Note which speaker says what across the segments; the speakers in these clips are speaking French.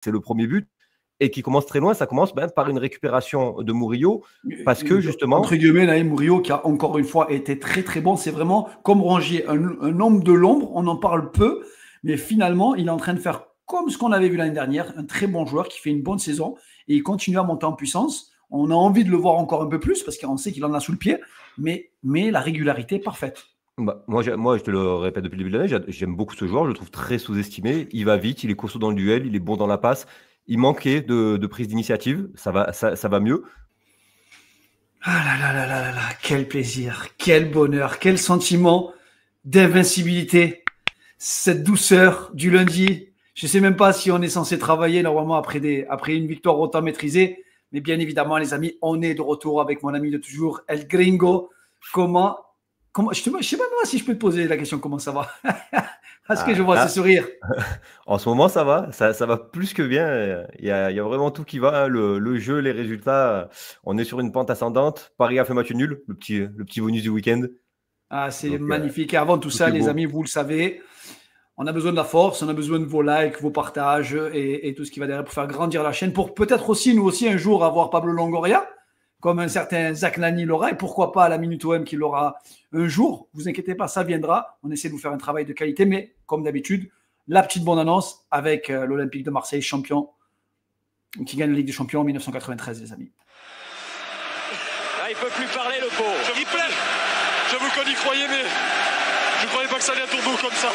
Speaker 1: c'est le premier but, et qui commence très loin. Ça commence par une récupération de Murillo, parce que justement…
Speaker 2: Entre guillemets, Naïm Murillo, qui a encore une fois été très très bon, c'est vraiment comme Rongier, un homme de l'ombre, on en parle peu, mais finalement, il est en train de faire comme ce qu'on avait vu l'année dernière, un très bon joueur qui fait une bonne saison, et il continue à monter en puissance. On a envie de le voir encore un peu plus, parce qu'on sait qu'il en a sous le pied, mais la régularité est parfaite.
Speaker 1: Moi, je te le répète depuis le début de l'année, j'aime beaucoup ce joueur, je le trouve très sous-estimé. Il va vite, il est costaud dans le duel, il est bon dans la passe. Il manquait de prise d'initiative, ça va mieux.
Speaker 2: Ah là là là là là là, quel plaisir, quel bonheur, quel sentiment d'invincibilité, cette douceur du lundi. Je ne sais même pas si on est censé travailler normalement après une victoire autant maîtrisée, mais bien évidemment, les amis, on est de retour avec mon ami de toujours, El Gringo. Comment je ne sais pas moi si je peux te poser la question comment ça va. Parce que je vois ce sourire.
Speaker 1: En ce moment, ça va plus que bien. Il y a vraiment tout qui va, hein. Le jeu, les résultats. On est sur une pente ascendante. Paris a fait match nul, le petit bonus du week-end.
Speaker 2: Ah, c'est magnifique. Et avant tout ça, les amis, vous le savez, on a besoin de la force, on a besoin de vos likes, vos partages et tout ce qui va derrière pour faire grandir la chaîne, pour peut-être aussi, nous aussi, un jour avoir Pablo Longoria, comme un certain Zach Nani l'aura, et pourquoi pas la Minute OM qui l'aura un jour. Vous inquiétez pas, ça viendra. On essaie de vous faire un travail de qualité, mais comme d'habitude, la petite bande-annonce avec l'Olympique de Marseille, champion, qui gagne la Ligue des Champions en 1993, les amis.
Speaker 3: Là, il ne peut plus parler, le pauvre.
Speaker 4: Il plaît. J'avoue qu'on y croyait, mais je ne croyais pas que ça allait à tourner comme ça.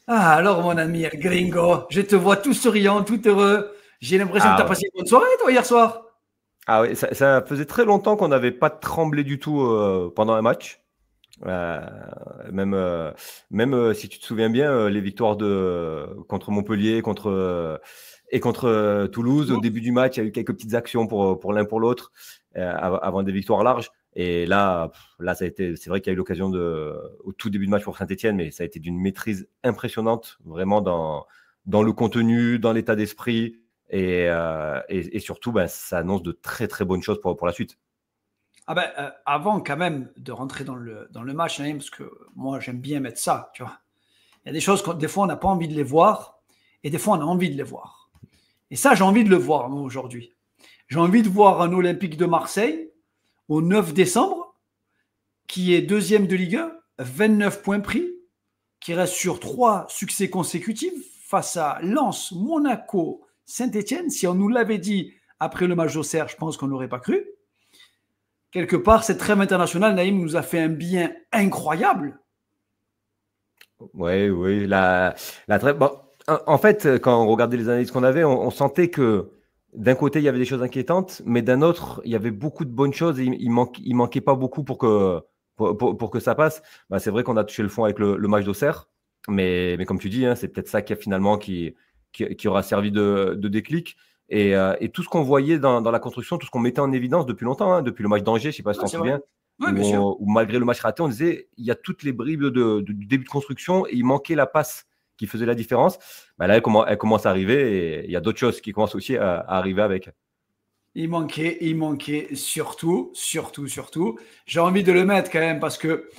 Speaker 2: Ah, alors, mon ami El Gringo, je te vois tout souriant, tout heureux. J'ai l'impression que tu as passé une bonne soirée, toi, hier soir.
Speaker 1: Ah oui, ça faisait très longtemps qu'on n'avait pas tremblé du tout pendant un match. Même si tu te souviens bien, les victoires contre Montpellier, contre Toulouse, au début du match, il y a eu quelques petites actions pour l'un pour l'autre avant des victoires larges. Et là, c'est vrai qu'il y a eu l'occasion au tout début de match pour Saint-Etienne, mais ça a été d'une maîtrise impressionnante, vraiment dans le contenu, dans l'état d'esprit. Et surtout, ça annonce de très très bonnes choses pour la suite.
Speaker 2: Avant quand même de rentrer dans le match, parce que moi j'aime bien mettre ça, tu vois. Il y a des choses des fois on n'a pas envie de les voir et des fois on a envie de les voir. Et ça, j'ai envie de le voir moi aujourd'hui. J'ai envie de voir un Olympique de Marseille au 9 décembre qui est deuxième de Ligue 1, 29 points pris, qui reste sur 3 succès consécutifs face à Lens, Monaco, Saint-Etienne. Si on nous l'avait dit après le match d'Auxerre, je pense qu'on n'aurait pas cru. Quelque part, cette trêve internationale, Naïm, nous a fait un bien incroyable.
Speaker 1: Oui, la trêve… Bon, en fait, quand on regardait les analyses qu'on avait, on sentait que d'un côté, il y avait des choses inquiétantes, mais d'un autre, il y avait beaucoup de bonnes choses et il manquait pas beaucoup pour que ça passe. C'est vrai qu'on a touché le fond avec le match d'Auxerre, mais comme tu dis, hein, c'est peut-être ça qui aura servi de déclic. Et tout ce qu'on voyait dans la construction, tout ce qu'on mettait en évidence depuis longtemps, hein, depuis le match d'Angers, je ne sais pas si tu t'en souviens, où malgré le match raté, on disait il y a toutes les bribes du début de construction et il manquait la passe qui faisait la différence. Là, elle commence à arriver et il y a d'autres choses qui commencent aussi à arriver avec.
Speaker 2: Il manquait surtout. J'ai envie de le mettre quand même parce que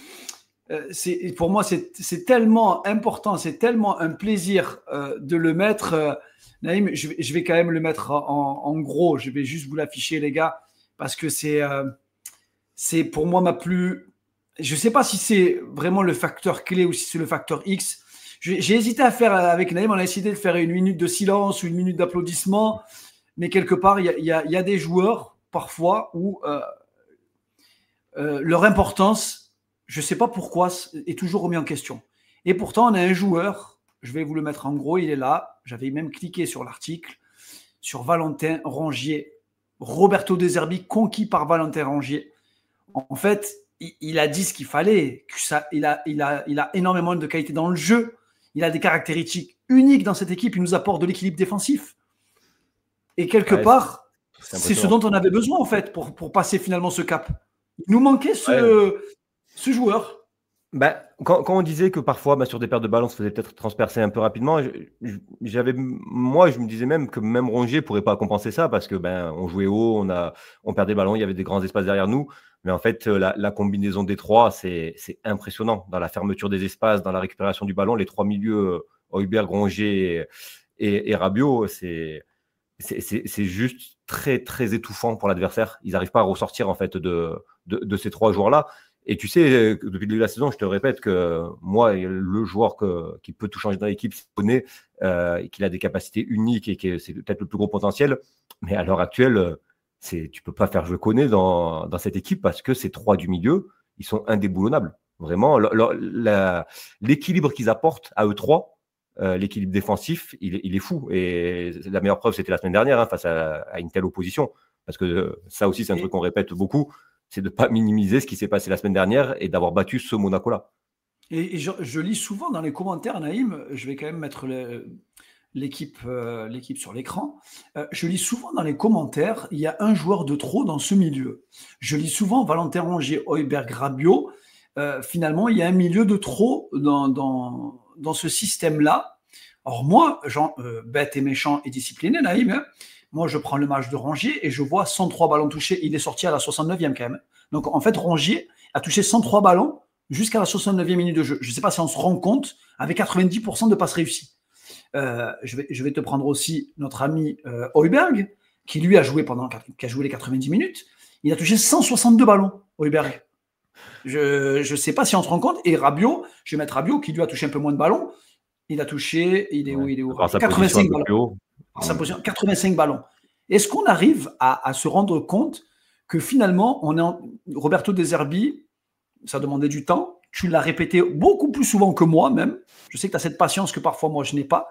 Speaker 2: pour moi, c'est tellement important, c'est tellement un plaisir de le mettre. Naïm, je vais quand même le mettre en gros. Je vais juste vous l'afficher, les gars, parce que c'est pour moi ma plus… Je ne sais pas si c'est vraiment le facteur clé ou si c'est le facteur X. J'ai hésité à faire avec Naïm, on a décidé de faire une minute de silence ou une minute d'applaudissement, mais quelque part, il y a des joueurs, parfois, où leur importance, je ne sais pas pourquoi, est toujours remis en question. Et pourtant, on a un joueur, je vais vous le mettre en gros, il est là, j'avais même cliqué sur l'article, sur Valentin Rongier, Roberto De Zerbi, conquis par Valentin Rongier. En fait, il a dit ce qu'il fallait, il a énormément de qualité dans le jeu, il a des caractéristiques uniques dans cette équipe, il nous apporte de l'équilibre défensif. Et quelque part, c'est ce dont on avait besoin en fait pour passer finalement ce cap. Il nous manquait ce joueur.
Speaker 1: Quand on disait que parfois, sur des pertes de ballon, on se faisait peut-être transpercer un peu rapidement, moi, je me disais même que même Rongier ne pourrait pas compenser ça parce que on jouait haut, on perdait le ballon, il y avait des grands espaces derrière nous. Mais en fait, la combinaison des trois, c'est impressionnant. Dans la fermeture des espaces, dans la récupération du ballon, les trois milieux Højbjerg, Rongier et Rabiot, c'est juste très, très étouffant pour l'adversaire. Ils n'arrivent pas à ressortir en fait de ces 3 joueurs-là. Et tu sais, depuis le début de la saison, je te répète que moi, le joueur qui peut tout changer dans l'équipe, c'est Koné, qu'il a des capacités uniques et que c'est peut-être le plus gros potentiel. Mais à l'heure actuelle, tu ne peux pas faire jouer Koné dans cette équipe parce que ces 3 du milieu, ils sont indéboulonnables. Vraiment, l'équilibre qu'ils apportent à eux 3, l'équilibre défensif, il est fou. Et la meilleure preuve, c'était la semaine dernière, face à une telle opposition. Parce que ça aussi, c'est un truc qu'on répète beaucoup, c'est de ne pas minimiser ce qui s'est passé la semaine dernière et d'avoir battu ce Monaco-là.
Speaker 2: Et je lis souvent dans les commentaires, Naïm, je vais quand même mettre l'équipe sur l'écran. Je lis souvent dans les commentaires, il y a un joueur de trop dans ce milieu. Je lis souvent Valentin Rongier, Højbjerg, Rabiot. Finalement, il y a un milieu de trop dans ce système-là. Or moi, bête et méchant et discipliné, Naïm, hein, moi je prends le match de Rongier et je vois 103 ballons touchés. Il est sorti à la 69e quand même. Donc en fait, Rongier a touché 103 ballons jusqu'à la 69e minute de jeu. Je ne sais pas si on se rend compte, avec 90% de passes réussies. Je vais te prendre aussi notre ami Højbjerg, qui lui a joué les 90 minutes. Il a touché 162 ballons, Højbjerg. Je ne sais pas si on se rend compte. Et Rabiot, je vais mettre Rabiot, qui lui a touché un peu moins de ballons. Il a touché, il est où 85 ballons. Par sa position, 85 ballons. Est-ce qu'on arrive à se rendre compte que finalement, Roberto De Zerbi, ça demandait du temps. Tu l'as répété beaucoup plus souvent que moi même. Je sais que tu as cette patience que parfois moi je n'ai pas.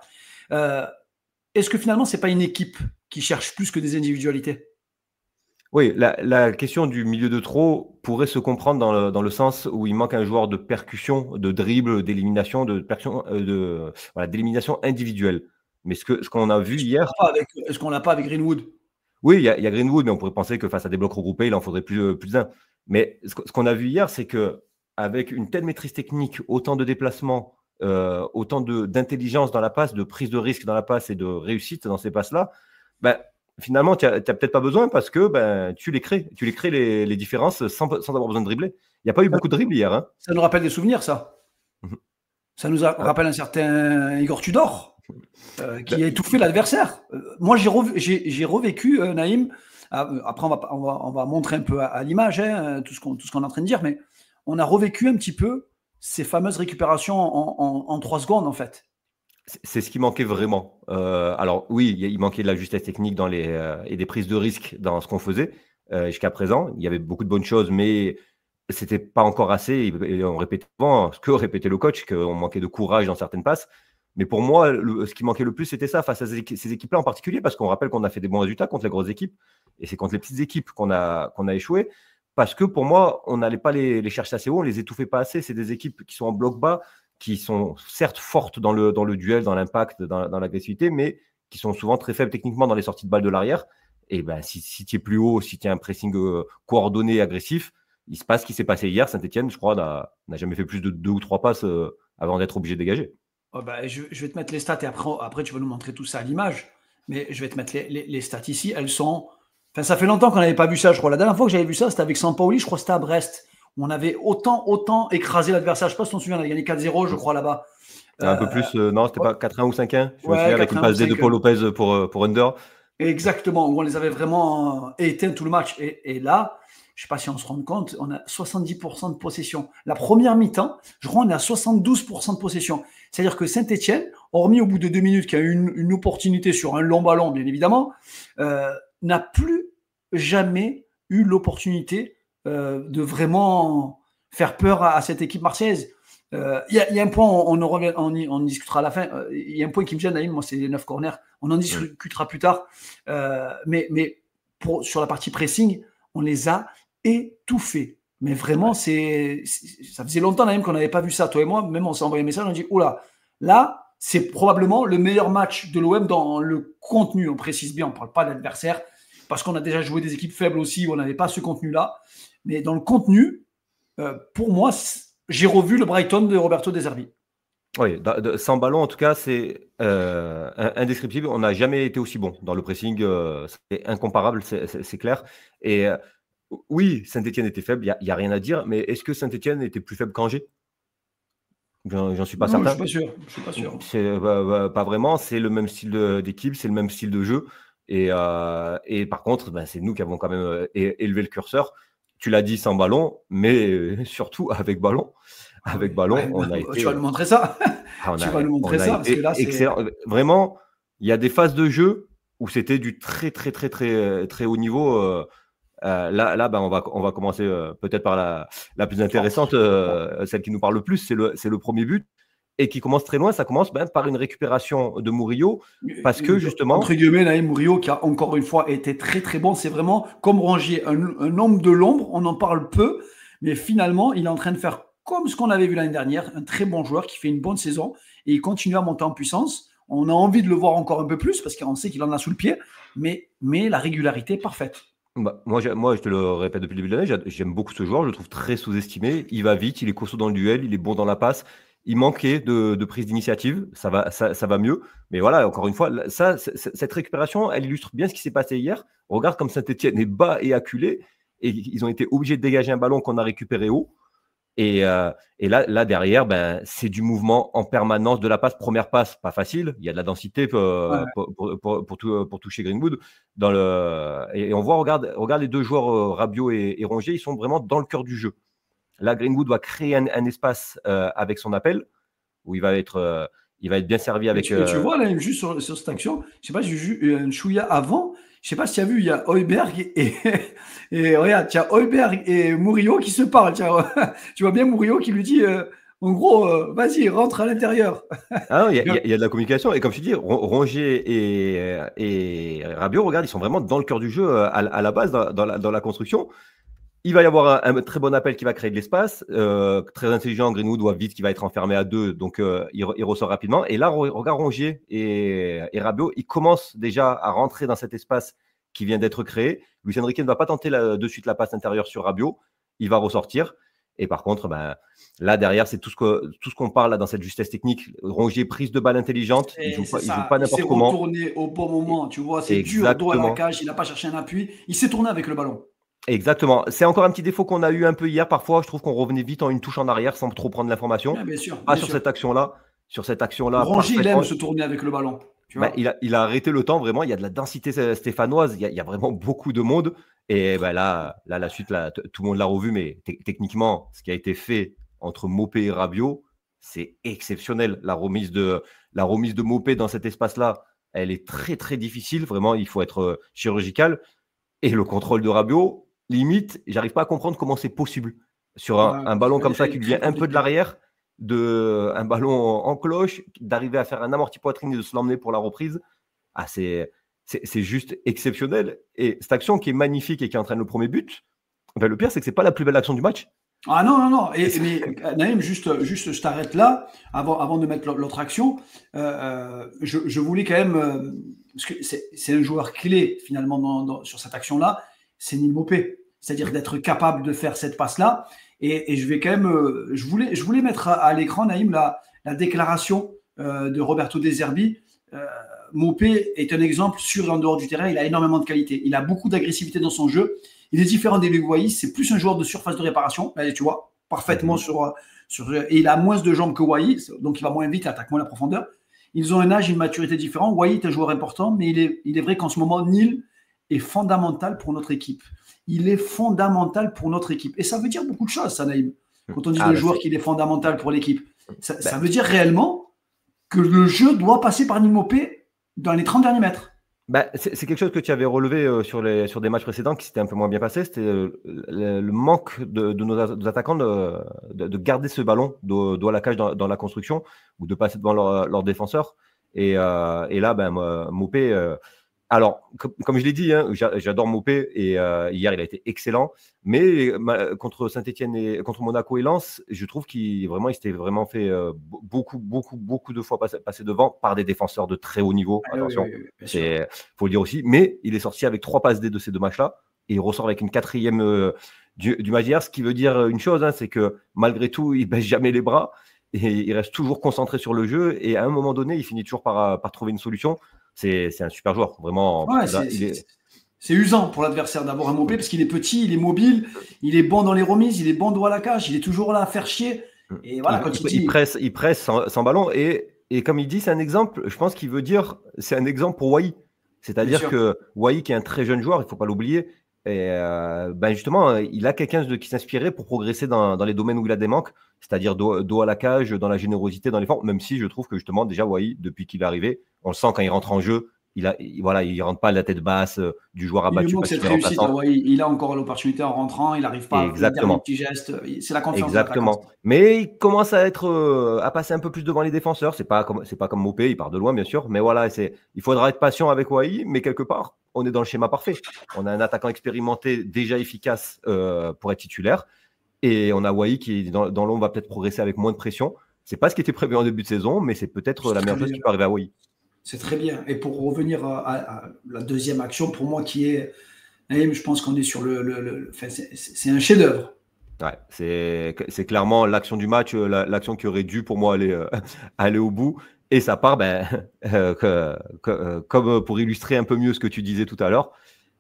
Speaker 2: Est-ce que finalement, ce n'est pas une équipe qui cherche plus que des individualités?
Speaker 1: Oui, la question du milieu de trop pourrait se comprendre dans le sens où il manque un joueur de percussion, de dribble, d'élimination, d'élimination individuelle. Mais ce qu'on a vu hier…
Speaker 2: Est-ce qu'on l'a pas avec Greenwood?
Speaker 1: Oui, il y a Greenwood, mais on pourrait penser que face à des blocs regroupés, il en faudrait plus d'un. Mais ce qu'on a vu hier, c'est qu'avec une telle maîtrise technique, autant de déplacements, autant d'intelligence dans la passe, de prise de risque dans la passe et de réussite dans ces passes-là, finalement, tu n'as peut-être pas besoin parce que tu les crées. Tu les crées les différences sans avoir besoin de dribbler. Il n'y a pas eu beaucoup de dribbles hier. Hein.
Speaker 2: Ça nous rappelle des souvenirs, ça. Ça nous rappelle un certain Igor Tudor qui a étouffé l'adversaire. Moi, j'ai revécu, Naïm. Après, on va montrer un peu à l'image tout ce qu'on est en train de dire, mais on a revécu un petit peu ces fameuses récupérations en 3 secondes, en fait.
Speaker 1: C'est ce qui manquait vraiment. Alors oui, il manquait de la justesse technique et des prises de risque dans ce qu'on faisait jusqu'à présent. Il y avait beaucoup de bonnes choses, mais c'était pas encore assez. Et on répétait souvent ce que répétait le coach, qu'on manquait de courage dans certaines passes. Mais pour moi, ce qui manquait le plus, c'était ça, face à ces équipes-là en particulier, parce qu'on rappelle qu'on a fait des bons résultats contre les grosses équipes, et c'est contre les petites équipes qu'on a échoué, parce que pour moi, on n'allait pas les chercher assez haut, on les étouffait pas assez. C'est des équipes qui sont en bloc bas, qui sont certes fortes dans le duel, dans l'impact, dans l'agressivité, mais qui sont souvent très faibles techniquement dans les sorties de balles de l'arrière. Et si tu es plus haut, si tu as un pressing coordonné, agressif, il se passe ce qui s'est passé hier. Saint-Etienne, je crois, n'a jamais fait plus de 2 ou 3 passes avant d'être obligé de dégager.
Speaker 2: Je vais te mettre les stats et après tu vas nous montrer tout ça à l'image. Mais je vais te mettre les stats ici. Elles sont… Enfin, ça fait longtemps qu'on n'avait pas vu ça, je crois. La dernière fois que j'avais vu ça, c'était avec Sampaoli, je crois que c'était à Brest. On avait autant écrasé l'adversaire. Je ne sais pas si tu te souviens, on avait gagné 4-0, je crois, là-bas.
Speaker 1: Un peu plus, non, c'était pas 4-1 ou 5-1. Je me
Speaker 2: Ouais,
Speaker 1: souviens avec une passe de Paul Lopez pour Under.
Speaker 2: Exactement, où on les avait vraiment éteints tout le match. Et là, je ne sais pas si on se rend compte, on a 70% de possession. La première mi-temps, je crois qu'on est à 72% de possession. C'est-à-dire que Saint-Etienne, hormis au bout de 2 minutes, qui a eu une opportunité sur un long ballon, bien évidemment, n'a plus jamais eu l'opportunité de vraiment faire peur à cette équipe marseillaise. Il y a un point, on discutera à la fin. Il y a un point qui me gêne, Naïm, moi, c'est les 9 corners. On en discutera plus tard. Mais sur la partie pressing, on les a étouffés. Mais vraiment, ça faisait longtemps, Naïm, qu'on n'avait pas vu ça. Toi et moi, même on s'est envoyé un message, on a dit, oula, là, c'est probablement le meilleur match de l'OM dans le contenu. On précise bien, on ne parle pas d'adversaire, parce qu'on a déjà joué des équipes faibles aussi, où on n'avait pas ce contenu-là. Mais dans le contenu, pour moi, j'ai revu le Brighton de Roberto De Zerbi.
Speaker 1: Oui, sans ballon, en tout cas, c'est indescriptible. On n'a jamais été aussi bon dans le pressing. C'est incomparable, c'est clair. Et oui, Saint-Etienne était faible, il n'y a rien à dire. Mais est-ce que Saint-Etienne était plus faible qu'Angers? J'en suis pas
Speaker 2: Non,
Speaker 1: certain.
Speaker 2: je suis pas sûr.
Speaker 1: C'est pas vraiment. C'est le même style d'équipe, c'est le même style de jeu. Et par contre, c'est nous qui avons quand même élevé le curseur. Tu l'as dit, sans ballon, mais surtout avec ballon. Avec ballon, on a été.
Speaker 2: Tu vas nous montrer ça. Tu vas nous montrer ça parce que là,
Speaker 1: excellent. Vraiment, il y a des phases de jeu où c'était du très très très très très haut niveau. Là, on va commencer peut-être par la plus intéressante, celle qui nous parle le plus, c'est le premier but, et qui commence très loin. Ça commence par une récupération de Murillo, parce que justement…
Speaker 2: Entre guillemets, Naïm Murillo, qui a encore une fois été très très bon, c'est vraiment comme Rongier, un homme de l'ombre, on en parle peu, mais finalement, il est en train de faire comme ce qu'on avait vu l'année dernière, un très bon joueur qui fait une bonne saison, et il continue à monter en puissance. On a envie de le voir encore un peu plus, parce qu'on sait qu'il en a sous le pied, mais la régularité est parfaite.
Speaker 1: Moi, je te le répète depuis le début de l'année, j'aime beaucoup ce joueur, je le trouve très sous-estimé. Il va vite, il est costaud dans le duel, il est bon dans la passe. Il manquait de prise d'initiative, ça va mieux. Mais voilà, encore une fois, cette récupération, elle illustre bien ce qui s'est passé hier. Regarde comme Saint-Etienne est bas et acculé, et ils ont été obligés de dégager un ballon qu'on a récupéré haut. Et là derrière, c'est du mouvement en permanence, de la passe. Première passe, pas facile. Il y a de la densité pour toucher Greenwood. Et on voit, regarde les deux joueurs, Rabiot et Rongier, ils sont vraiment dans le cœur du jeu. Là, Greenwood va créer un espace avec son appel, où il va être bien servi avec…
Speaker 2: Tu vois, là, juste sur cette action, je ne sais pas, j'ai vu un chouïa avant. Je ne sais pas si tu as vu, il y a Højbjerg et regarde, tu as Højbjerg et Murillo qui se parlent. Tu vois bien Murillo qui lui dit, en gros, vas-y, rentre à l'intérieur.
Speaker 1: Ah, il y a de la communication. Et comme tu dis, Rongier et Rabiot, regarde, ils sont vraiment dans le cœur du jeu à la base, dans la construction. Il va y avoir un très bon appel qui va créer de l'espace. Très intelligent, Greenwood voit vite qu'il va être enfermé à deux, donc il ressort rapidement. Et là, regarde Rongier et Rabiot, ils commencent déjà à rentrer dans cet espace qui vient d'être créé. Luis Enrique ne va pas tenter de suite la passe intérieure sur Rabiot. Il va ressortir. Et par contre, là, derrière, c'est tout ce qu'on parle là, dans cette justesse technique. Rongier, prise de balle intelligente. Il joue pas n'importe comment.
Speaker 2: Il s'est retourné au bon moment. Tu vois, c'est dur, dos à la cage. Il n'a pas cherché un appui. Il s'est tourné avec le ballon.
Speaker 1: Exactement. C'est encore un petit défaut qu'on a eu un peu hier. Parfois, je trouve qu'on revenait vite en une touche en arrière sans trop prendre l'information.
Speaker 2: Bien sûr.
Speaker 1: Cette action-là. Sur cette action-là.
Speaker 2: Rongier, il aime se tourner avec le ballon. Tu vois,
Speaker 1: il a arrêté le temps, vraiment. Il y a de la densité stéphanoise. Il y a vraiment beaucoup de monde. Et là, la suite, là, tout le monde l'a revu. Mais techniquement, ce qui a été fait entre Maupay et Rabiot, c'est exceptionnel. La remise de Maupay dans cet espace-là, elle est très, très difficile. Vraiment, il faut être chirurgical. Et le contrôle de Rabiot, limite, j'arrive pas à comprendre comment c'est possible sur un ballon comme ça qui vient un peu de l'arrière, un ballon en cloche, d'arriver à faire un amorti poitrine et de se l'emmener pour la reprise. C'est juste exceptionnel. Et cette action qui est magnifique et qui entraîne le premier but, le pire, c'est que c'est pas la plus belle action du match.
Speaker 2: Ah non. Mais Naïm, juste je t'arrête là, avant de mettre l'autre action. Je voulais quand même, parce que c'est un joueur clé finalement sur cette action-là, c'est Neal Maupay. C'est-à-dire d'être capable de faire cette passe-là. Et je vais quand même, je voulais mettre à l'écran, Naïm, la déclaration de Roberto De Zerbi. Maupay est un exemple sûr et en dehors du terrain. Il a énormément de qualité. Il a beaucoup d'agressivité dans son jeu. Il est différent des Wai. C'est plus un joueur de surface de réparation. Là, tu vois, parfaitement et il a moins de jambes que Wai. Donc, il va moins vite, attaque moins la profondeur. Ils ont un âge et une maturité différents. Wai est un joueur important, mais il est vrai qu'en ce moment, Neal est fondamental pour notre équipe. Il est fondamental pour notre équipe. Et ça veut dire beaucoup de choses, ça, Naïm. Quand on dit le joueur qu'il est fondamental pour l'équipe, ça veut dire réellement que le jeu doit passer par Neal Maupay dans les 30 derniers mètres.
Speaker 1: C'est quelque chose que tu avais relevé sur des matchs précédents qui s'étaient un peu moins bien passés. C'était le manque de nos attaquants de garder ce ballon dos à la cage dans la construction ou de passer devant leur défenseur. Et là, Maupay… alors, comme je l'ai dit, j'adore Maupay et hier, il a été excellent. Mais contre Saint-Etienne et contre Monaco et Lens, je trouve qu'il s'était vraiment fait beaucoup de fois passer devant par des défenseurs de très haut niveau. Attention, il faut le dire aussi. Mais il est sorti avec 3 passes D de ces 2 matchs-là et il ressort avec une 4e du match hier. Ce qui veut dire une chose, c'est que malgré tout, il ne baisse jamais les bras et il reste toujours concentré sur le jeu. Et à un moment donné, il finit toujours par trouver une solution. C'est un super joueur, vraiment.
Speaker 2: Ouais, c'est usant pour l'adversaire d'avoir un Maupay parce qu'il est petit, il est mobile, il est bon dans les remises, il est bon dos à la cage, il est toujours là à faire chier. Et voilà, quand
Speaker 1: il presse sans ballon. Et comme il dit, c'est un exemple, je pense qu'il veut dire, c'est un exemple pour Wai. C'est-à-dire que Wai, qui est un très jeune joueur, il ne faut pas l'oublier, et justement, il a quelqu'un qui s'inspirait pour progresser dans les domaines où il a des manques, c'est-à-dire dos à la cage, dans la générosité, dans l'effort, même si je trouve que justement, déjà, Wai, depuis qu'il est arrivé, on le sent quand il rentre en jeu, il rentre pas la tête basse du joueur abattu.
Speaker 2: Il lui manque cette réussite. Il a encore l'opportunité en rentrant, il n'arrive pas à faire des petits gestes. C'est la confiance.
Speaker 1: Exactement. Mais il commence à passer un peu plus devant les défenseurs. C'est pas comme Mopé, il part de loin bien sûr. Mais voilà, il faudra être patient avec Wai. Mais quelque part, on est dans le schéma parfait. On a un attaquant expérimenté, déjà efficace pour être titulaire, et on a Wai qui dans l'ombre va peut-être progresser avec moins de pression. C'est pas ce qui était prévu en début de saison, mais c'est peut-être la meilleure chose qui peut arriver à Wai.
Speaker 2: C'est très bien. Et pour revenir à la deuxième action, pour moi, qui est, je pense qu'on est sur c'est un chef-d'œuvre.
Speaker 1: Ouais, c'est clairement l'action du match, l'action qui aurait dû pour moi aller au bout. Et ça part, comme pour illustrer un peu mieux ce que tu disais tout à l'heure,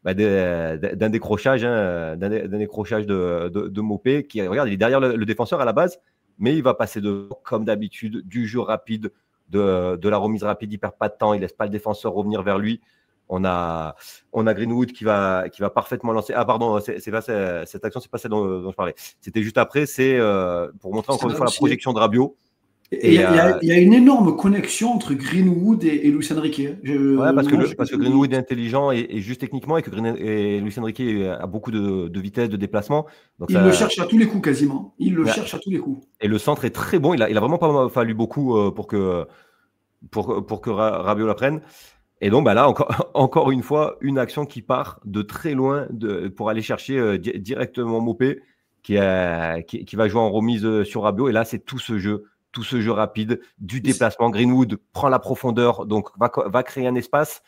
Speaker 1: d'un décrochage, d'un décrochage de Mopé qui, regarde, il est derrière le défenseur à la base, mais il va passer comme d'habitude, du jeu rapide, de la remise rapide, il perd pas de temps, il laisse pas le défenseur revenir vers lui. On a Greenwood qui va parfaitement lancer. Ah pardon, cette action, c'est pas celle dont je parlais. C'était juste après, c'est pour montrer encore une fois la projection de Rabiot.
Speaker 2: Il y a une énorme connexion entre Greenwood et Luis Enrique.
Speaker 1: Parce que Greenwood est intelligent et juste techniquement, et que Luis Enrique a beaucoup de vitesse, de déplacement. Donc
Speaker 2: le cherche à tous les coups quasiment. Il le cherche à tous les coups.
Speaker 1: Et le centre est très bon. Il a vraiment pas fallu beaucoup pour que Rabiot la prenne. Et donc là, encore une fois, une action qui part de très loin pour aller chercher directement Mopé qui va jouer en remise sur Rabiot. Et là, c'est tout ce jeu rapide, du déplacement. Greenwood prend la profondeur, donc va créer un espace.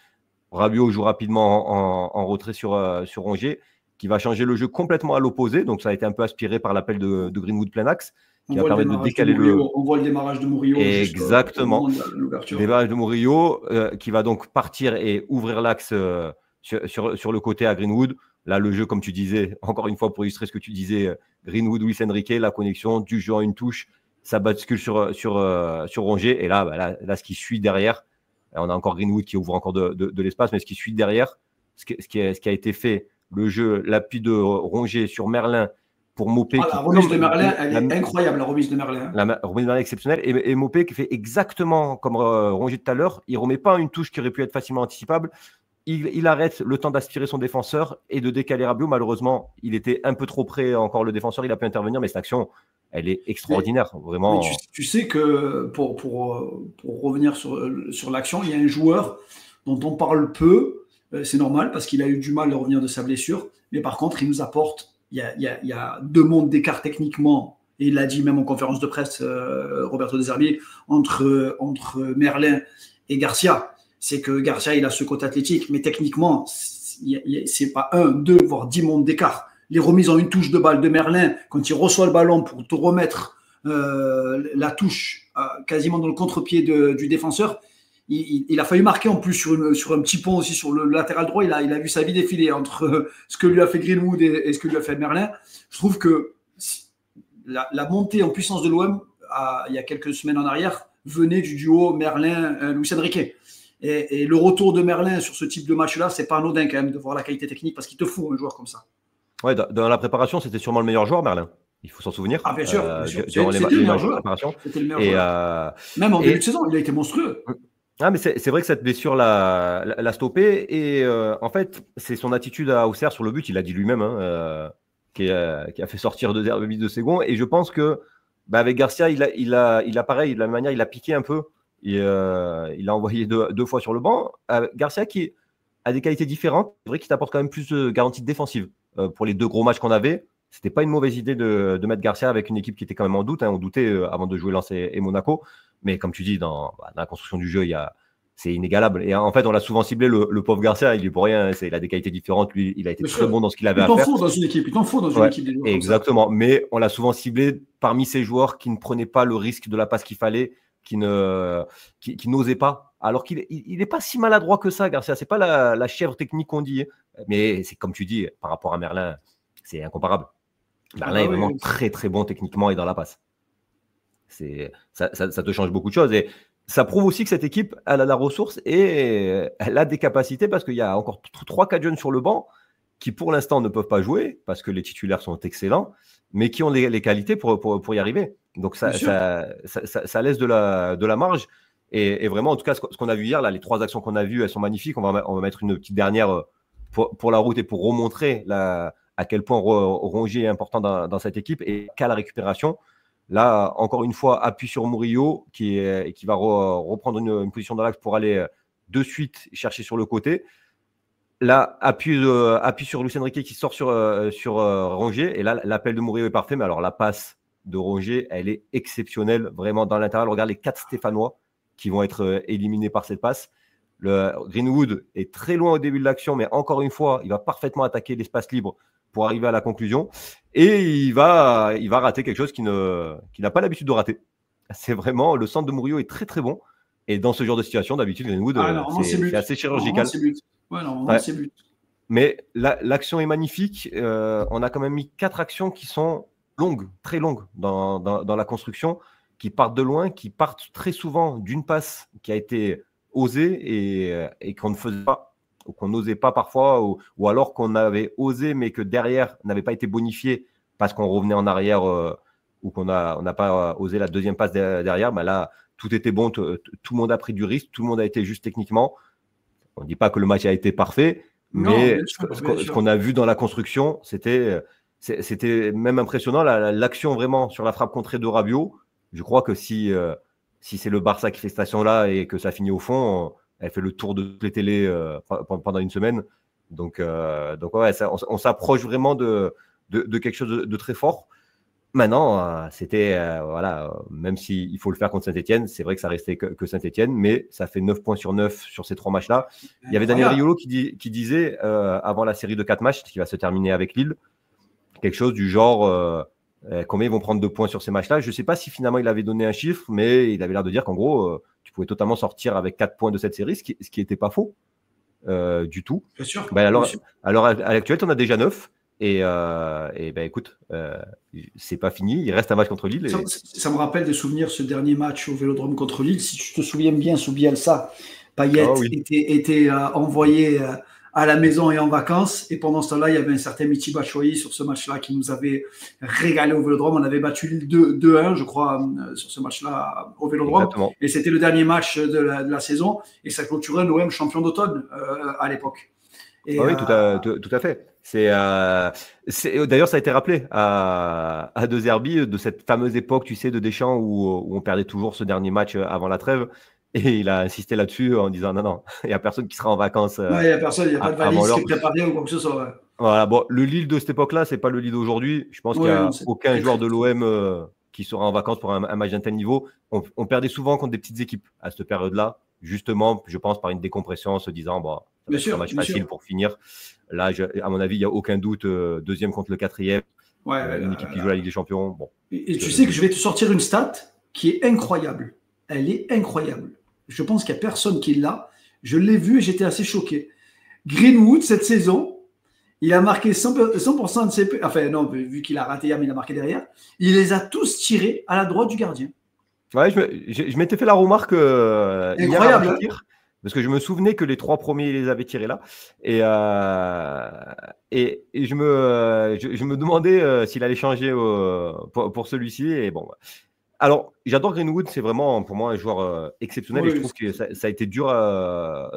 Speaker 1: Rabiot joue rapidement en retrait sur Rongier, qui va changer le jeu complètement à l'opposé. Donc ça a été un peu aspiré par l'appel de Greenwood plein axe, qui va permettre de décaler
Speaker 2: on voit le démarrage de Murillo.
Speaker 1: Exactement. Le démarrage de Murillo qui va donc partir et ouvrir l'axe sur le côté à Greenwood. Là, le jeu, comme tu disais, encore une fois pour illustrer ce que tu disais, Greenwood, Luis Enrique, la connexion du jeu en une touche, ça bascule sur Rongier. Et là, ce qui suit derrière, on a encore Greenwood qui ouvre encore de l'espace, mais ce qui suit derrière, ce qui a été fait, le jeu, l'appui de Rongier sur Merlin, pour Mopé.
Speaker 2: La remise de Merlin, elle est incroyable, la remise de Merlin.
Speaker 1: La remise de Merlin exceptionnelle. Et Mopé qui fait exactement comme Rongier tout à l'heure. Il ne remet pas une touche qui aurait pu être facilement anticipable. Il arrête le temps d'aspirer son défenseur et de décaler Rabiot. Malheureusement, il était un peu trop près encore le défenseur. Il a pu intervenir, mais cette action, elle est extraordinaire. Vraiment.
Speaker 2: Tu sais que pour revenir sur l'action, il y a un joueur dont on parle peu. C'est normal parce qu'il a eu du mal de revenir de sa blessure. Mais par contre, il nous apporte. Il y a 2 mondes d'écart techniquement, et il l'a dit même en conférence de presse, Roberto De Zerbi, entre Merlin et Garcia. C'est que Garcia, il a ce côté athlétique, mais techniquement, c'est pas 1, 2, voire 10 mondes d'écart. Les remises en une touche de balle de Merlin, quand il reçoit le ballon pour te remettre la touche quasiment dans le contre-pied du défenseur, il a failli marquer en plus sur un petit pont aussi sur le latéral droit. Il a vu sa vie défiler entre ce que lui a fait Greenwood et ce que lui a fait Merlin. Je trouve que la montée en puissance de l'OM il y a quelques semaines en arrière venait du duo Merlin-Luis Enrique. Et le retour de Merlin sur ce type de match-là, c'est pas anodin quand même de voir la qualité technique parce qu'il te faut un joueur comme ça.
Speaker 1: Ouais, dans la préparation, c'était sûrement le meilleur joueur, Merlin. Il faut s'en souvenir.
Speaker 2: Ah, bien sûr. C'était
Speaker 1: le meilleur joueur. C'était le meilleur
Speaker 2: joueur. Même en début de saison, il a été monstrueux.
Speaker 1: Ah, mais c'est vrai que cette blessure l'a stoppé. Et en fait, c'est son attitude à Auxerre sur le but, il l'a dit lui-même, qui a fait sortir de Zerbi de Ségon. Et je pense que avec Garcia, il a pareil, de la même manière, il a piqué un peu. Il a envoyé deux fois sur le banc. Garcia qui a des qualités différentes. C'est vrai qu'il t'apporte quand même plus de garanties défensives. Pour les 2 gros matchs qu'on avait, c'était pas une mauvaise idée de mettre Garcia avec une équipe qui était quand même en doute. On doutait avant de jouer Lens et Monaco. Mais comme tu dis, dans la construction du jeu, c'est inégalable. Et en fait, on l'a souvent ciblé, le pauvre Garcia, il est pour rien. Il a des qualités différentes. Lui, il a été très bon dans ce qu'il avait à faire.
Speaker 2: Il t'en faut dans une équipe.
Speaker 1: Exactement. Mais on l'a souvent ciblé parmi ces joueurs qui ne prenaient pas le risque de la passe qu'il fallait, qui n'osaient pas. Alors qu'il n'est pas si maladroit que ça, Garcia. C'est pas la chèvre technique qu'on dit. Mais c'est comme tu dis, par rapport à Merlin, c'est incomparable. Merlin est vraiment très très bon techniquement et dans la passe. ça te change beaucoup de choses. Et ça prouve aussi que cette équipe, elle a la ressource et elle a des capacités parce qu'il y a encore 3-4 jeunes sur le banc qui, pour l'instant, ne peuvent pas jouer parce que les titulaires sont excellents, mais qui ont les qualités pour y arriver. Donc, ça laisse de la marge. Et vraiment, en tout cas, ce qu'on a vu hier, là, les 3 actions qu'on a vues, elles sont magnifiques. On va mettre une petite dernière pour la route et pour remontrer à quel point Rongier est important dans cette équipe et qu'à la récupération. Là, encore une fois, appui sur Murillo qui va reprendre une position dans l'axe pour aller de suite chercher sur le côté. Là, appui sur Luis Enrique qui sort sur Rongier. Et là, l'appel de Murillo est parfait. Mais alors, la passe de Rongier, elle est exceptionnelle. Vraiment, dans l'intérieur, regarde les 4 Stéphanois qui vont être éliminés par cette passe. Le Greenwood est très loin au début de l'action, mais encore une fois, il va parfaitement attaquer l'espace libre pour arriver à la conclusion. Et il va rater quelque chose qu'il n'a pas l'habitude de rater. C'est vraiment, le centre de Murillo est très très bon. Et dans ce genre de situation, d'habitude, Greenwood, c'est assez chirurgical.
Speaker 2: C'est but.
Speaker 1: Mais l'action est magnifique. On a quand même mis 4 actions qui sont longues, très longues dans la construction, qui partent de loin, qui partent très souvent d'une passe qui a été osée et qu'on ne faisait pas, ou qu'on n'osait pas parfois, ou alors qu'on avait osé, mais que derrière n'avait pas été bonifié parce qu'on revenait en arrière ou qu'on n'a pas osé la deuxième passe derrière. Ben là, tout était bon, tout le monde a pris du risque, tout le monde a été juste techniquement. On ne dit pas que le match a été parfait, mais ce qu'on a vu dans la construction, c'était même impressionnant. L'action vraiment sur la frappe contrée de Rabiot, je crois que si c'est le Barça qui fait cette action-là et que ça finit au fond, elle fait le tour de toutes les télés pendant une semaine. Donc ouais, on s'approche vraiment de quelque chose de très fort. Maintenant, c'était, même s'il faut le faire contre Saint-Etienne, c'est vrai que ça restait que Saint-Etienne, mais ça fait 9 points sur 9 sur ces 3 matchs-là. Il y avait Daniel Riolo qui disait, avant la série de 4 matchs, qui va se terminer avec Lille, quelque chose du genre, combien ils vont prendre de points sur ces matchs-là. Je ne sais pas si finalement il avait donné un chiffre, mais il avait l'air de dire qu'en gros, tu pouvais totalement sortir avec 4 points de cette série, ce qui n'était pas faux du tout.
Speaker 2: Bien sûr.
Speaker 1: Alors, à l'actuel, tu en as déjà 9. Et écoute, c'est pas fini, il reste un match contre Lille.
Speaker 2: Ça me rappelle des souvenirs, ce dernier match au Vélodrome contre Lille. Si tu te souviens bien, sous Bielsa, Payet était envoyé à la maison et en vacances. Et pendant ce temps-là, il y avait un certain Michy Batshuayi sur ce match-là qui nous avait régalé au Vélodrome. On avait battu Lille 2-1, je crois, sur ce match-là au Vélodrome. Exactement. Et c'était le dernier match de la saison. Et ça clôturait l'OM champion d'automne à l'époque.
Speaker 1: Oui, tout à fait. D'ailleurs, ça a été rappelé à De Zerbi de cette fameuse époque, tu sais, de Deschamps où on perdait toujours ce dernier match avant la trêve. Et il a insisté là-dessus en disant non, il n'y a personne qui sera en vacances.
Speaker 2: Il n'y a personne, il n'y a pas de valise qui est préparée ou quoi que ce soit. Ouais.
Speaker 1: Voilà, bon, le Lille de cette époque-là, ce n'est pas le Lille d'aujourd'hui. Je pense qu'il n'y a aucun joueur de l'OM qui sera en vacances pour un match d'un tel niveau. On perdait souvent contre des petites équipes à cette période-là, justement, je pense, par une décompression en se disant c'est un match facile pour finir. Là, à mon avis, il n'y a aucun doute. Deuxième contre le quatrième. Une équipe qui joue la Ligue des Champions. Bon,
Speaker 2: et tu sais que je vais te sortir une stat qui est incroyable. Elle est incroyable. Je pense qu'il n'y a personne qui l'a. Je l'ai vu et j'étais assez choqué. Greenwood, cette saison, il a marqué 100% de ses... Enfin, non, vu qu'il a raté hier, mais il a marqué derrière. Il les a tous tirés à la droite du gardien.
Speaker 1: Ouais, je m'étais fait la remarque
Speaker 2: incroyable.
Speaker 1: Hier, parce que je me souvenais que les 3 premiers, il les avait tirés là. Et je me demandais s'il allait changer pour celui-ci. Et bon, alors, j'adore Greenwood. C'est vraiment, pour moi, un joueur exceptionnel. Oui, et je trouve que ça a été dur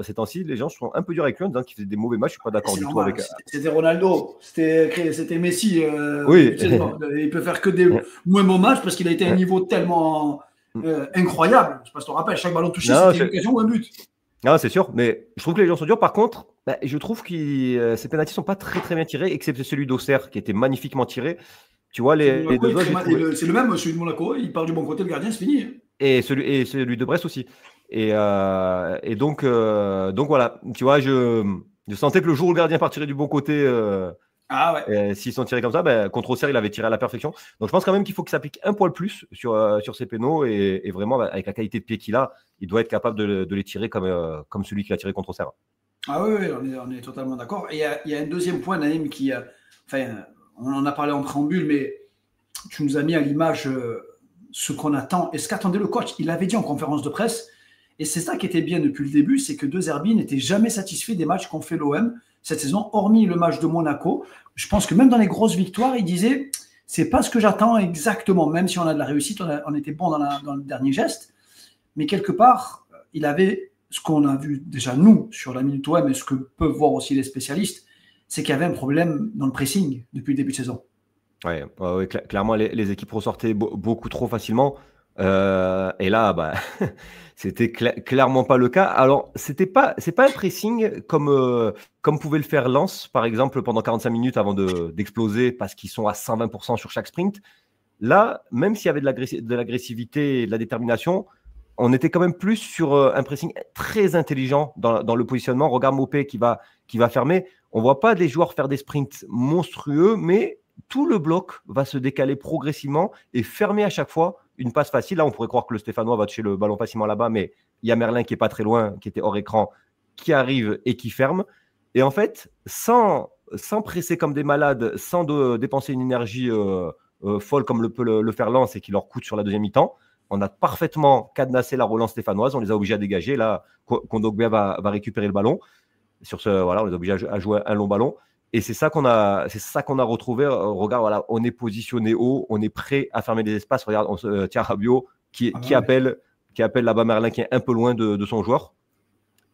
Speaker 1: ces temps-ci. Les gens sont un peu durs avec lui en disant qu'il faisait des mauvais matchs. Je ne suis pas d'accord du tout avec...
Speaker 2: C'était Ronaldo. C'était Messi.
Speaker 1: Oui.
Speaker 2: Il peut faire que des moins bons matchs parce qu'il a été à un niveau tellement incroyable. Je ne sais pas si tu te rappelles. Chaque ballon touché, c'était une occasion ou un but.
Speaker 1: Non, c'est sûr, mais je trouve que les gens sont durs. Par contre, je trouve que ces pénaltys ne sont pas très très bien tirés, excepté celui d'Auxerre qui était magnifiquement tiré. Tu vois, les deux autres.
Speaker 2: C'est le même, celui de Monaco. Il part du bon côté, le gardien, c'est fini.
Speaker 1: Et celui de Brest aussi. Et donc voilà, tu vois, je sentais que le jour où le gardien partirait du bon côté, s'ils sont tirés comme ça, contre Auxerre, il avait tiré à la perfection. Donc je pense quand même qu'il faut qu'il s'applique un poil plus sur ses pénaux et vraiment, avec la qualité de pied qu'il a, il doit être capable de les tirer comme celui qu'il a tiré contre Auxerre.
Speaker 2: Ah oui, on est totalement d'accord. Et il y a un deuxième point, Naïm, on en a parlé en préambule, mais tu nous as mis à l'image ce qu'on attend et ce qu'attendait le coach. Il l'avait dit en conférence de presse. Et c'est ça qui était bien depuis le début, c'est que De Zerbi n'était jamais satisfait des matchs qu'ont fait l'OM cette saison, hormis le match de Monaco. Je pense que même dans les grosses victoires, il disait c'est pas ce que j'attends exactement, même si on a de la réussite, on était bon dans le dernier geste. Mais quelque part, il avait ce qu'on a vu déjà nous sur la Minute OM et ce que peuvent voir aussi les spécialistes, c'est qu'il y avait un problème dans le pressing depuis le début de saison.
Speaker 1: Ouais, clairement, les équipes ressortaient beaucoup trop facilement. Et là, bah, c'était clairement pas le cas. Alors, c'est pas un pressing comme pouvait le faire Lens, par exemple, pendant 45 minutes avant d'exploser parce qu'ils sont à 120% sur chaque sprint. Là, même s'il y avait de l'agressivité et de la détermination, on était quand même plus sur un pressing très intelligent dans le positionnement. Regarde Mopé qui va fermer. On voit pas des joueurs faire des sprints monstrueux, mais tout le bloc va se décaler progressivement et fermer à chaque fois une passe facile. Là, on pourrait croire que le Stéphanois va toucher le ballon facilement là-bas, mais il y a Merlin qui est pas très loin, qui était hors écran, qui arrive et qui ferme. Et en fait, sans presser comme des malades, sans dépenser une énergie folle comme peut le faire Lens et qui leur coûte sur la deuxième mi-temps, on a parfaitement cadenassé la relance stéphanoise. On les a obligés à dégager. Là, Kondogbia va récupérer le ballon. On les a obligés à jouer un long ballon. Et c'est ça qu'on a retrouvé. Regarde, voilà, on est positionné haut, on est prêt à fermer des espaces. Regarde, tiens, Rabiot qui appelle là-bas Merlin qui est un peu loin de son joueur.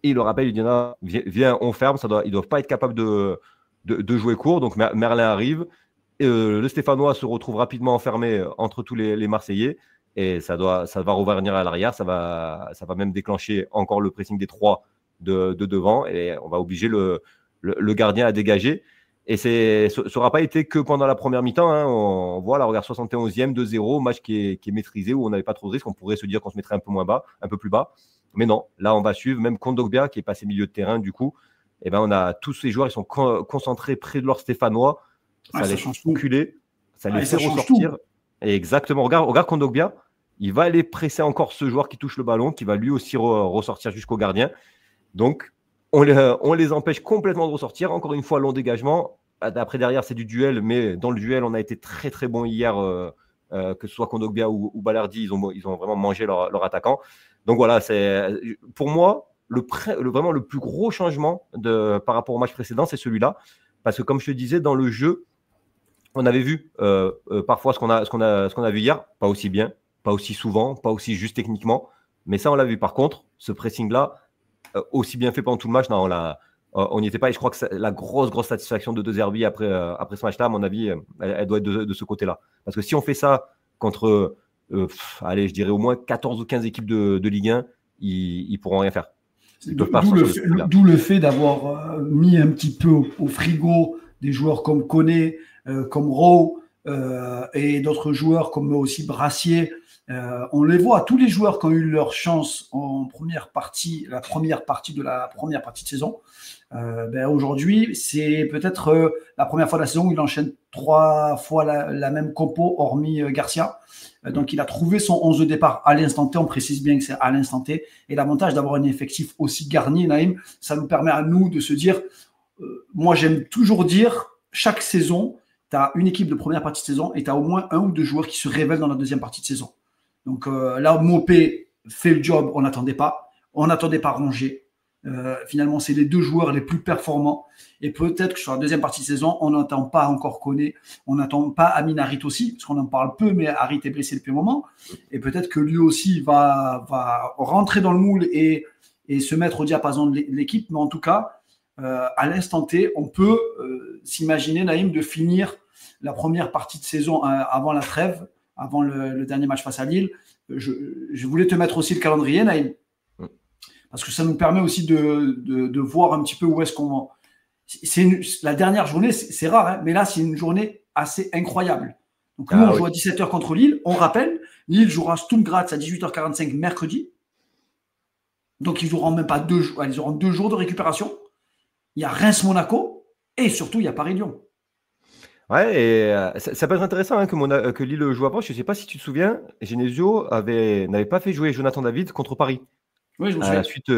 Speaker 1: Et il le rappelle, il dit non, viens, on ferme. Ils ne doivent pas être capables de jouer court. Donc Merlin arrive. Le Stéphanois se retrouve rapidement enfermé entre tous les Marseillais. Et ça va revenir à l'arrière. Ça va même déclencher encore le pressing des trois de devant. Et on va obliger le gardien à dégager. Et ça n'aura pas été que pendant la première mi-temps. Hein. On voit, là, regarde, 71e, 2-0, match qui est maîtrisé, où on n'avait pas trop de risques. On pourrait se dire qu'on se mettrait un peu plus bas. Mais non, là, on va suivre. Même Kondogbia, qui est passé milieu de terrain, du coup, eh ben, on a tous ces joueurs, ils sont concentrés près de leur Stéphanois. Ça les fait reculer, ça les fait ressortir. Et exactement, regarde Kondogbia, il va aller presser encore ce joueur qui touche le ballon, qui va lui aussi ressortir jusqu'au gardien. Donc, on les empêche complètement de ressortir. Encore une fois, long dégagement. Après, derrière, c'est du duel. Mais dans le duel, on a été très, très bon hier. Que ce soit Kondogbia ou Balardi, ils ont vraiment mangé leur attaquant. Donc voilà, c'est pour moi, vraiment le plus gros changement par rapport au match précédent, c'est celui-là. Parce que comme je te disais, dans le jeu, on avait vu parfois ce qu'on a vu hier. Pas aussi bien, pas aussi souvent, pas aussi juste techniquement. Mais ça, on l'a vu. Par contre, ce pressing-là, aussi bien fait pendant tout le match, on n'y était pas. Et je crois que la grosse satisfaction de De Zerbi après ce match-là, à mon avis, elle doit être de ce côté-là. Parce que si on fait ça contre, je dirais au moins 14 ou 15 équipes de Ligue 1, ils ne pourront rien faire.
Speaker 2: D'où le fait d'avoir mis un petit peu au frigo des joueurs comme Koné, comme Rowe et d'autres joueurs comme aussi Brassier. On les voit, tous les joueurs qui ont eu leur chance en première partie, la première partie de saison. Aujourd'hui, c'est peut-être la première fois de la saison où il enchaîne 3 fois la même compo, hormis Garcia. Donc, il a trouvé son 11 de départ à l'instant T. On précise bien que c'est à l'instant T. Et l'avantage d'avoir un effectif aussi garni, Naïm, ça nous permet à nous de se dire, moi, j'aime toujours dire, chaque saison, tu as une équipe de première partie de saison et tu as au moins 1 ou 2 joueurs qui se révèlent dans la deuxième partie de saison. Donc là, Mopé fait le job, on n'attendait pas. On n'attendait pas Rongier. Finalement, c'est les 2 joueurs les plus performants. Et peut-être que sur la deuxième partie de saison, on n'entend pas encore Koné, on n'attend pas Amin Harit aussi, parce qu'on en parle peu, mais Harit est blessé depuis un moment. Et peut-être que lui aussi va rentrer dans le moule et se mettre au diapason de l'équipe. Mais en tout cas, à l'instant T, on peut s'imaginer, Naïm, de finir la première partie de saison avant la trêve, avant le dernier match face à Lille. Je voulais te mettre aussi le calendrier, Naïm, parce que ça nous permet aussi de voir un petit peu où est-ce qu'on va. La dernière journée, c'est rare, hein, mais là, c'est une journée assez incroyable. Donc, nous, on joue à 17h contre Lille. On rappelle, Lille jouera Sturm Graz à 18h45 mercredi. Donc, ils n'auront même pas 2 jours. Ils auront 2 jours de récupération. Il y a Reims-Monaco et surtout, il y a Paris-Lyon.
Speaker 1: Ouais, et ça peut être intéressant hein, que Lille joue après. Je ne sais pas si tu te souviens, Genesio n'avait pas fait jouer Jonathan David contre Paris.
Speaker 2: Oui, je me souviens.
Speaker 1: À la suite,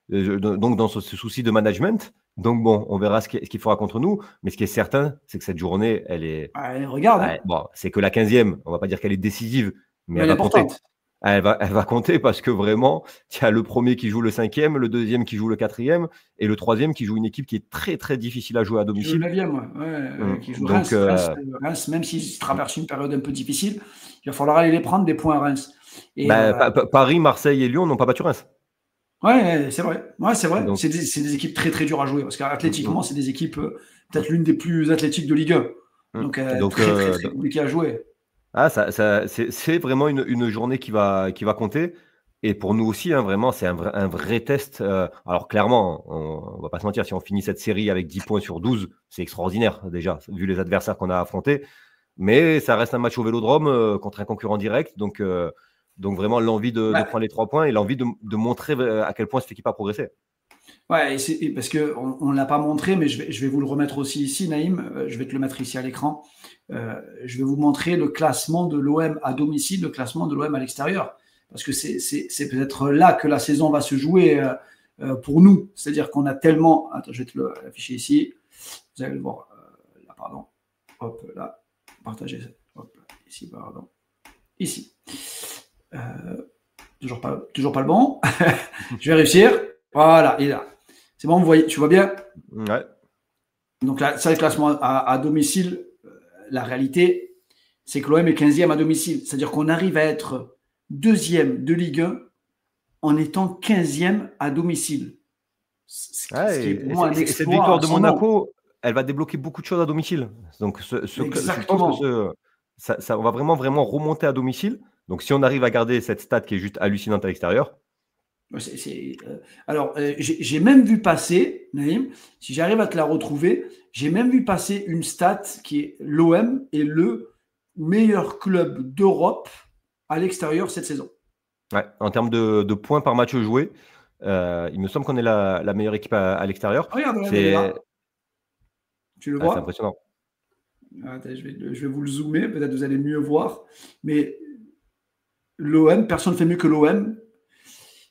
Speaker 1: donc dans ce souci de management. Donc bon, on verra ce qu'il fera contre nous. Mais ce qui est certain, c'est que cette journée, elle est.
Speaker 2: Allez, regarde.
Speaker 1: Bon, c'est que la 15e. On ne va pas dire qu'elle est décisive, mais elle va compter. Elle va compter parce que vraiment, tu as le premier qui joue le 5e, le deuxième qui joue le 4e et le troisième qui joue une équipe qui est très très difficile à jouer à domicile.
Speaker 2: Le 9e, qui joue donc, Reims, même s'ils traversent une période un peu difficile, il va falloir aller les prendre des points à Reims.
Speaker 1: Et Paris, Marseille et Lyon n'ont pas battu Reims.
Speaker 2: Ouais, c'est vrai. Ouais, c'est vrai. Donc, c'est des équipes très très dures à jouer parce qu'athlétiquement, c'est des équipes peut-être l'une des plus athlétiques de Ligue 1. Donc très compliqué à jouer.
Speaker 1: Ah, c'est vraiment une journée qui va compter. Et pour nous aussi, hein, vraiment, c'est un vrai test. Alors clairement, on va pas se mentir, si on finit cette série avec 10 points sur 12, c'est extraordinaire déjà, vu les adversaires qu'on a affrontés. Mais ça reste un match au Vélodrome contre un concurrent direct. Donc vraiment, l'envie de prendre les 3 points et l'envie de montrer à quel point cette équipe a progressé.
Speaker 2: Ouais, parce qu'on ne l'a pas montré, mais je vais vous le remettre aussi ici, Naïm. Je vais te le mettre ici à l'écran. Je vais vous montrer le classement de l'OM à domicile, le classement de l'OM à l'extérieur. Parce que c'est peut-être là que la saison va se jouer pour nous. C'est-à-dire qu'on a tellement… Attends, je vais te l'afficher ici. Vous allez le voir. Là, pardon. Hop, là. Partagez. Hop, ici, pardon. Ici. Toujours pas le bon. Je vais réussir. Voilà, il est là. C'est bon, vous voyez, tu vois bien?
Speaker 1: Ouais.
Speaker 2: Donc là, ça, le classement à domicile, la réalité, c'est que l'OM est 15e à domicile. C'est-à-dire qu'on arrive à être 2e de Ligue 1 en étant 15e à domicile.
Speaker 1: Cette victoire de Monaco, elle va débloquer beaucoup de choses à domicile. Donc, je pense que ça, on va vraiment remonter à domicile. Donc, si on arrive à garder cette stat qui est juste hallucinante à l'extérieur.
Speaker 2: Alors, j'ai même vu passer, Naïm, si j'arrive à te la retrouver, j'ai même vu passer une stat qui est l'OM est le meilleur club d'Europe à l'extérieur cette saison.
Speaker 1: Ouais, en termes de points par match joué, il me semble qu'on est la meilleure équipe à l'extérieur.
Speaker 2: Regarde, tu le vois?
Speaker 1: C'est impressionnant.
Speaker 2: Attends, je vais vous le zoomer, peut-être vous allez mieux voir. Mais l'OM, personne ne fait mieux que l'OM.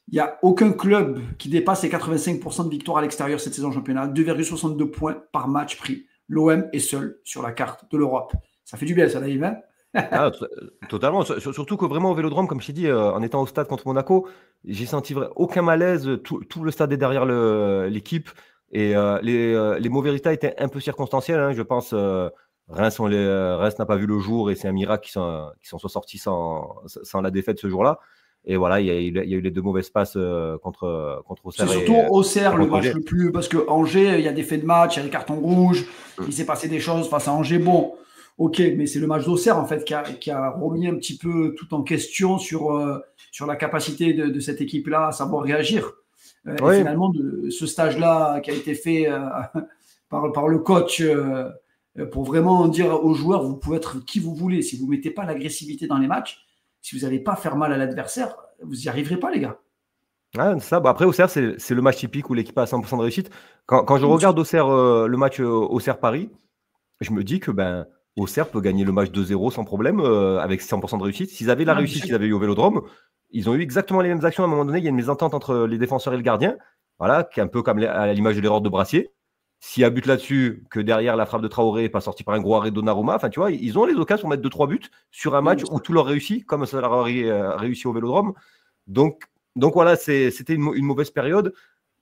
Speaker 2: Il n'y a aucun club qui dépasse les 85% de victoires à l'extérieur cette saison championnat. 2,62 points par match pris. L'OM est seul sur la carte de l'Europe. Ça fait du bien, ça, Naïm, hein?
Speaker 1: Totalement. Surtout que vraiment au Vélodrome, comme je t'ai dit, en étant au stade contre Monaco, j'ai senti aucun malaise. Tout le stade est derrière l'équipe. Et les mauvais résultats étaient un peu circonstanciels. Hein, je pense Reims n'a pas vu le jour et c'est un miracle qu'ils s'en soient sortis sans la défaite ce jour-là. Et voilà, il y a eu les 2 mauvaises passes contre Auxerre.
Speaker 2: C'est surtout Auxerre le match le plus… Parce que Angers, il y a des faits de match, il y a des cartons rouges, il s'est passé des choses face à Angers. Bon, ok, mais c'est le match d'Auxerre en fait qui a remis un petit peu tout en question sur la capacité de cette équipe-là à savoir réagir. Et finalement, ce stage-là qui a été fait par le coach pour vraiment dire aux joueurs, vous pouvez être qui vous voulez. Si vous ne mettez pas l'agressivité dans les matchs, si vous n'allez pas faire mal à l'adversaire, vous n'y arriverez pas, les gars.
Speaker 1: Ah, ça. Après, Auxerre, c'est le match typique où l'équipe a 100% de réussite. Quand je regarde Auxerre, le match Auxerre-Paris, je me dis que Auxerre peut gagner le match 2-0 sans problème avec 100% de réussite. S'ils avaient la réussite qu'ils avaient eu au Vélodrome, ils ont eu exactement les mêmes actions. À un moment donné, il y a une mésentente entre les défenseurs et le gardien, voilà, qui est un peu comme à l'image de l'erreur de Brassier. S'il y a but là-dessus, que derrière la frappe de Traoré n'est pas sortie par un gros arrêt de Donnarumma, enfin tu vois, ils ont les occasions pour mettre 2-3 buts sur un match où tout leur réussit, comme ça leur a réussi au Vélodrome. Donc voilà, c'était une mauvaise période.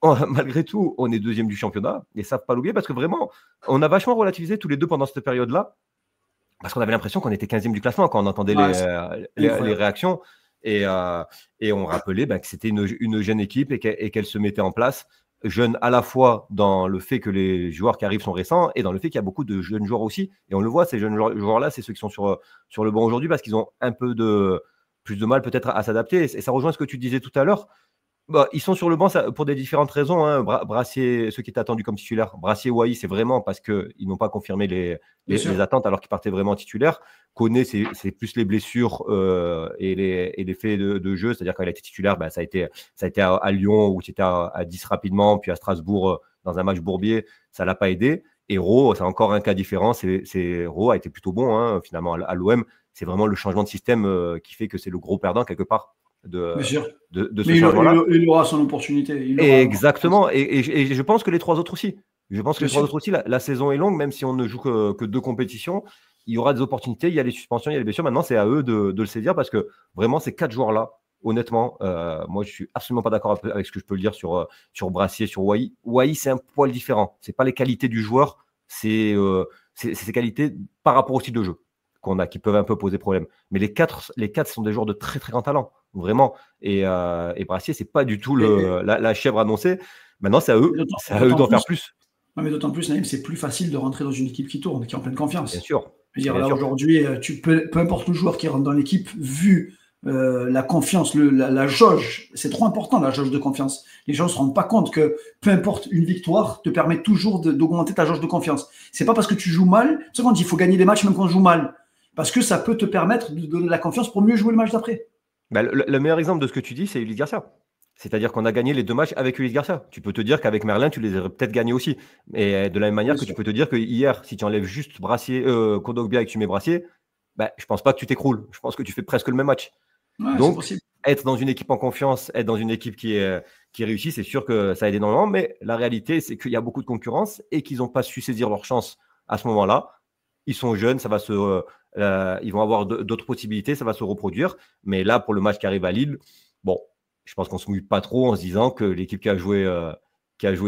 Speaker 1: Malgré tout, on est 2e du championnat, et ça ne faut pas l'oublier, parce que vraiment, on a vachement relativisé tous les deux pendant cette période-là, parce qu'on avait l'impression qu'on était 15e du classement quand on entendait les réactions, et on rappelait que c'était une jeune équipe et qu'elle se mettait en place. Jeune à la fois dans le fait que les joueurs qui arrivent sont récents et dans le fait qu'il y a beaucoup de jeunes joueurs aussi. Et on le voit, ces jeunes joueurs-là, c'est ceux qui sont sur le banc aujourd'hui parce qu'ils ont un peu plus de mal peut-être à s'adapter. Et ça rejoint ce que tu disais tout à l'heure. Ils sont sur le banc pour des différentes raisons. Hein. Brassier, ceux qui étaient attendus comme titulaires, Brassier, Wai, c'est vraiment parce qu'ils n'ont pas confirmé les attentes alors qu'ils partaient vraiment titulaires. Koné, c'est plus les blessures et les faits de jeu. C'est-à-dire quand il a été titulaire, ça a été à Lyon où c'était à 10 rapidement, puis à Strasbourg dans un match bourbier, ça ne l'a pas aidé. Et Ro, c'est encore un cas différent. Ro a été plutôt bon finalement à l'OM. C'est vraiment le changement de système qui fait que c'est le gros perdant quelque part de ce changement-là.
Speaker 2: Il aura son opportunité.
Speaker 1: Exactement. Et je pense que les 3 autres aussi. La saison est longue, même si on ne joue que 2 compétitions. il y aura des opportunités, il y a les suspensions, il y a les blessures. Maintenant, c'est à eux de le saisir parce que vraiment, ces 4 joueurs-là, honnêtement, moi, je suis absolument pas d'accord avec ce que je peux le dire sur Brassier, sur Wai. Wai, c'est un poil différent. C'est pas les qualités du joueur, c'est ses qualités par rapport au style de jeu qui peuvent un peu poser problème. Mais les quatre sont des joueurs de très très grand talent, vraiment. Et Brassier, c'est pas du tout la chèvre annoncée. Maintenant, c'est à eux d'en faire plus.
Speaker 2: Non, mais d'autant plus, Naïm, c'est plus facile de rentrer dans une équipe qui tourne, qui est en pleine confiance.
Speaker 1: Bien sûr.
Speaker 2: Je veux dire, là, aujourd'hui, peu importe le joueur qui rentre dans l'équipe, vu la confiance, la jauge, c'est trop important, la jauge de confiance. Les gens ne se rendent pas compte que peu importe, une victoire te permet toujours d'augmenter ta jauge de confiance. C'est pas parce que tu joues mal, c'est pour ça qu'on dit qu'il faut gagner des matchs même quand on joue mal. Parce que ça peut te permettre de donner de la confiance pour mieux jouer le match d'après.
Speaker 1: Bah, le meilleur exemple de ce que tu dis, c'est Ulysse Garcia. C'est-à-dire qu'on a gagné les 2 matchs avec Ulysse Garcia. Tu peux te dire qu'avec Merlin, tu les aurais peut-être gagnés aussi. Et de la même manière que tu peux te dire que hier, si tu enlèves juste Brassier, Kondogbia et que tu mets Brassier, bah, je pense pas que tu t'écroules. Je pense que tu fais presque le même match.
Speaker 2: Ouais,
Speaker 1: donc, être dans une équipe en confiance, être dans une équipe qui réussit, c'est sûr que ça aide énormément. Mais la réalité, c'est qu'il y a beaucoup de concurrence et qu'ils n'ont pas su saisir leur chance à ce moment-là. Ils sont jeunes, ça va ils vont avoir d'autres possibilités, ça va se reproduire. Mais là, pour le match qui arrive à Lille, bon, je pense qu'on ne se mouille pas trop en se disant que l'équipe qui a joué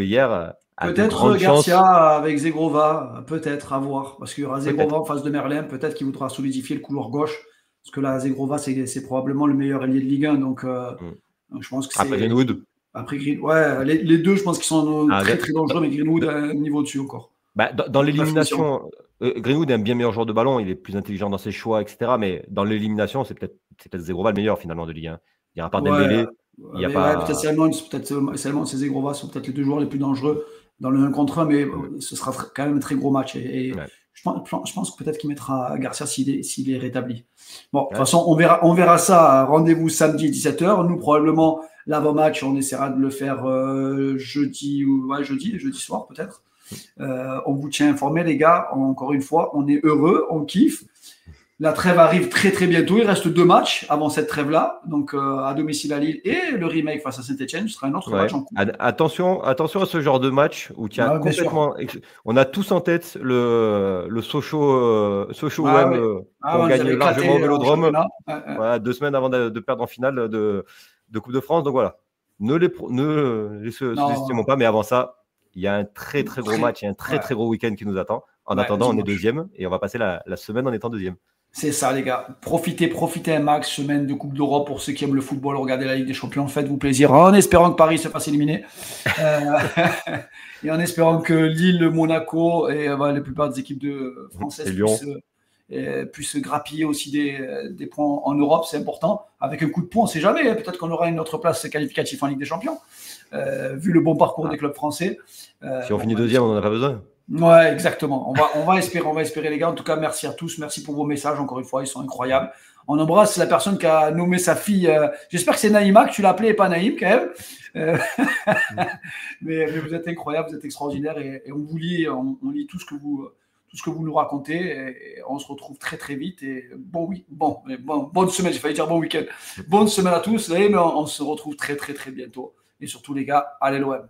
Speaker 1: hier a
Speaker 2: peut-être Garcia avec Zegrova, peut-être à voir. Parce qu'il y aura Zegrova en face de Merlin, peut-être qu'il voudra solidifier le couloir gauche. Parce que là, Zegrova, c'est probablement le meilleur ailier de Ligue 1. Donc, je pense que c'est.
Speaker 1: Après Greenwood.
Speaker 2: Après Greenwood. Ouais, les deux, je pense qu'ils sont très, très dangereux, mais Greenwood a un niveau dessus encore.
Speaker 1: Bah, dans l'élimination, Greenwood est un bien meilleur joueur de ballon, il est plus intelligent dans ses choix, etc. Mais dans l'élimination, c'est peut-être Zegrova le meilleur finalement de Ligue 1. Il n'y aura pas Dembélé. Il y a pas...
Speaker 2: peut-être Salmon et Zegrova sont peut-être les 2 joueurs les plus dangereux dans le 1 contre 1, mais ce sera quand même un très gros match. Et je pense que peut-être qu'il mettra Garcia s'il est rétabli. Bon, de toute façon, on verra ça. Rendez-vous samedi 17h. Nous, probablement, l'avant-match, on essaiera de le faire jeudi soir peut-être. On vous tient informé, les gars. Encore une fois, on est heureux, on kiffe. La trêve arrive très très bientôt. Il reste 2 matchs avant cette trêve-là. Donc à domicile à Lille et le remake face à Saint-Etienne. Ce sera un autre match en coupe.
Speaker 1: Attention à ce genre de match où tu as complètement. On a tous en tête le Sochaux on gagne largement au Vélodrome. 2 semaines avant de perdre en finale de Coupe de France. Donc voilà. Ne les sous-estimons pas. Mais avant ça, il y a un très très gros match et un très très gros week-end qui nous attend. En attendant, on est 2e et on va passer la semaine en étant 2e.
Speaker 2: C'est ça, les gars. Profitez un max. Semaine de Coupe d'Europe pour ceux qui aiment le football. Regardez la Ligue des Champions. Faites-vous plaisir en espérant que Paris se fasse éliminer. Et en espérant que Lille, Monaco et la plupart des équipes françaises puissent grappiller aussi des points en Europe. C'est important. Avec un coup de poing, on ne sait jamais. Peut-être qu'on aura une autre place qualificative en Ligue des Champions. Vu le bon parcours des clubs français.
Speaker 1: Si on finit 2e, on n'en a pas besoin.
Speaker 2: Ouais, exactement. On va espérer, les gars. En tout cas, merci à tous. Merci pour vos messages. Encore une fois, ils sont incroyables. On embrasse la personne qui a nommé sa fille. J'espère que c'est Naïma que tu l'as appelée et pas Naïm, quand même. Mais vous êtes incroyables, vous êtes extraordinaires et on vous lit, on lit tout ce que vous nous racontez et on se retrouve très très vite. Et bonne semaine. J'ai failli dire bon week-end. Bonne semaine à tous. Mais on se retrouve très très très bientôt. Et surtout, les gars, allez l'OM.